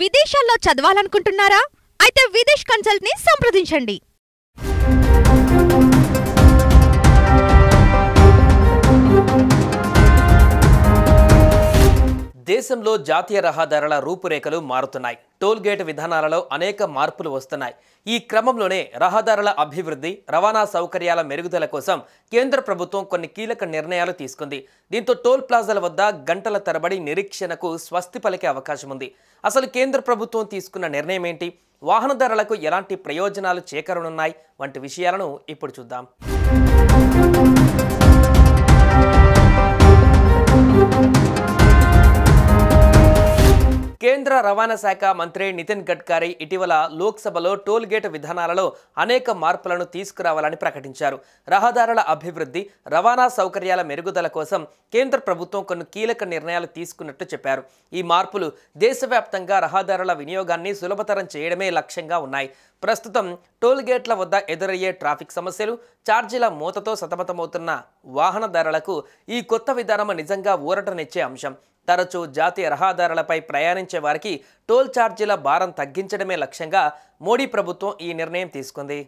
విదేశాల్లో చదవాలనుకుంటున్నారా? అయితే విదేశ్ కన్సల్ట్ ని సంప్రదించండి. దేశంలో జాతీయ రహదారుల రూపురేఖలు మారుతున్నాయి. టోల్ గేట్ విధానాలలో అనేక మార్పులు వస్తున్నాయి. ఈ క్రమంలోనే రహదారుల అభివృద్ధి, రవాణా సౌకర్యాల మెరుగుదల కోసం కేంద్ర ప్రభుత్వం కొన్ని కీలక నిర్ణయాలు తీసుకుంది. దీంతో టోల్ ప్లాజాల వద్ద గంటల తరబడి నిరీక్షణకు స్వస్తి పలికే అవకాశం ఉంది. అసలు కేంద్ర ప్రభుత్వం తీసుకున్న నిర్ణయం ఏంటి? వాహనదారులకు ఎలాంటి ప్రయోజనాలు చేకూరనున్నాయి వంటి విషయాలను ఇప్పుడు చూద్దాం. కేంద్ర రవాణా శాఖ మంత్రి నితిన్ గడ్కరీ ఇటీవల లోక్సభలో టోల్ గేట్ విధానాలలో అనేక మార్పులను తీసుకురావాలని ప్రకటించారు. రహదారుల అభివృద్ధి, రవాణా సౌకర్యాల మెరుగుదల కోసం కేంద్ర ప్రభుత్వం కొన్ని కీలక నిర్ణయాలు తీసుకున్నట్టు చెప్పారు. ఈ మార్పులు దేశవ్యాప్తంగా రహదారుల వినియోగాన్ని సులభతరం చేయడమే లక్ష్యంగా ఉన్నాయి. ప్రస్తుతం టోల్ గేట్ల వద్ద ఎదురయ్యే ట్రాఫిక్ సమస్యలు, ఛార్జీల మూతతో సతమతమవుతున్న వాహనదారులకు ఈ కొత్త విధానం నిజంగా ఊరటనిచ్చే అంశం. తరచూ జాతీయ రహదారులపై ప్రయాణించే వారికి టోల్ ఛార్జీల భారం తగ్గించడమే లక్ష్యంగా మోడీ ప్రభుత్వం ఈ నిర్ణయం తీసుకుంది.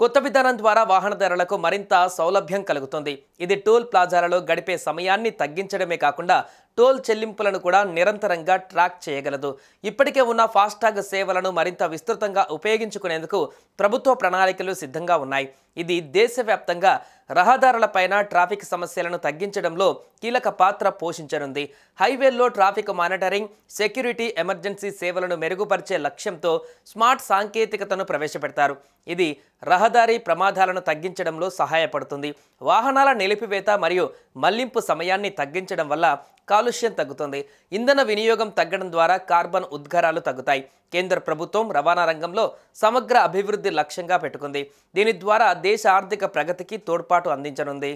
కొత్త విధానం ద్వారా వాహనదారులకు మరింత సౌలభ్యం కలుగుతుంది. ఇది టోల్ ప్లాజాలలో గడిపే సమయాన్ని తగ్గించడమే కాకుండా టోల్ చెల్లింపులను కూడా నిరంతరంగా ట్రాక్ చేయగలదు. ఇప్పటికే ఉన్న ఫాస్టాగ్ సేవలను మరింత విస్తృతంగా ఉపయోగించుకునేందుకు ప్రభుత్వ ప్రణాళికలు సిద్ధంగా ఉన్నాయి. ఇది దేశవ్యాప్తంగా రహదారులపైన ట్రాఫిక్ సమస్యలను తగ్గించడంలో కీలక పాత్ర పోషించనుంది. హైవేల్లో ట్రాఫిక్ మానిటరింగ్, సెక్యూరిటీ, ఎమర్జెన్సీ సేవలను మెరుగుపరిచే లక్ష్యంతో స్మార్ట్ సాంకేతికతను ప్రవేశపెడతారు. ఇది రహదారి ప్రమాదాలను తగ్గించడంలో సహాయపడుతుంది. వాహనాల నిలిపివేత మరియు మళ్లింపు సమయాన్ని తగ్గించడం వల్ల కాలుష్యం తగ్గుతుంది. ఇంధన వినియోగం తగ్గడం ద్వారా కార్బన్ ఉద్గారాలు తగ్గుతాయి. కేంద్ర ప్రభుత్వం రవాణా రంగంలో సమగ్ర అభివృద్ధి లక్ష్యంగా పెట్టుకుంది. దీని ద్వారా దేశ ఆర్థిక ప్రగతికి తోడ్పాటు అందించనుంది.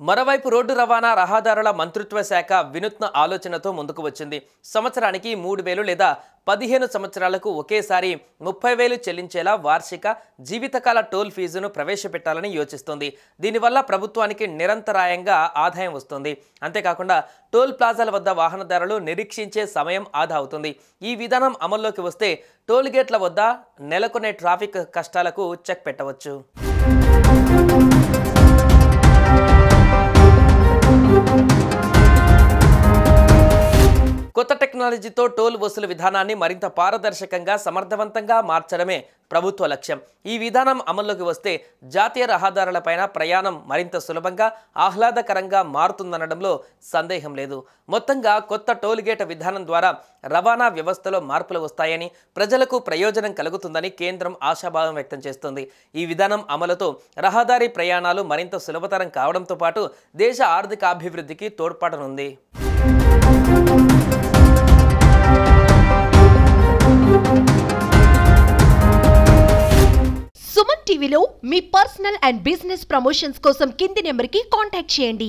మరోవైపు రోడ్డు రవాణా రహదారుల మంత్రిత్వ శాఖ వినూత్న ఆలోచనతో ముందుకు వచ్చింది. సంవత్సరానికి 3,000 లేదా 15 సంవత్సరాలకు ఒకేసారి 30,000 చెల్లించేలా వార్షిక జీవితకాల టోల్ ఫీజును ప్రవేశపెట్టాలని యోచిస్తోంది. దీనివల్ల ప్రభుత్వానికి నిరంతరాయంగా ఆదాయం వస్తుంది. అంతేకాకుండా టోల్ ప్లాజాల వద్ద వాహనదారులు నిరీక్షించే సమయం ఆదా అవుతుంది. ఈ విధానం అమల్లోకి వస్తే టోల్ గేట్ల వద్ద నెలకొనే ట్రాఫిక్ కష్టాలకు చెక్ పెట్టవచ్చు. కొత్త టెక్నాలజీతో టోల్ వసూలు విధానాన్ని మరింత పారదర్శకంగా, సమర్థవంతంగా మార్చడమే ప్రభుత్వ లక్ష్యం. ఈ విధానం అమల్లోకి వస్తే జాతీయ రహదారులపైన ప్రయాణం మరింత సులభంగా, ఆహ్లాదకరంగా మారుతుందనడంలో సందేహం లేదు. మొత్తంగా కొత్త టోల్ గేట్ విధానం ద్వారా రవాణా వ్యవస్థలో మార్పులు వస్తాయని, ప్రజలకు ప్రయోజనం కలుగుతుందని కేంద్రం ఆశాభావం వ్యక్తం చేస్తుంది. ఈ విధానం అమలుతో రహదారి ప్రయాణాలు మరింత సులభతరం కావడంతో పాటు దేశ ఆర్థికాభివృద్ధికి తోడ్పడనుంది. సుమన్ టీవీలో మీ పర్సనల్ అండ్ బిజినెస్ ప్రమోషన్స్ కోసం కింది నెంబర్కి కాంటాక్ట్ చేయండి.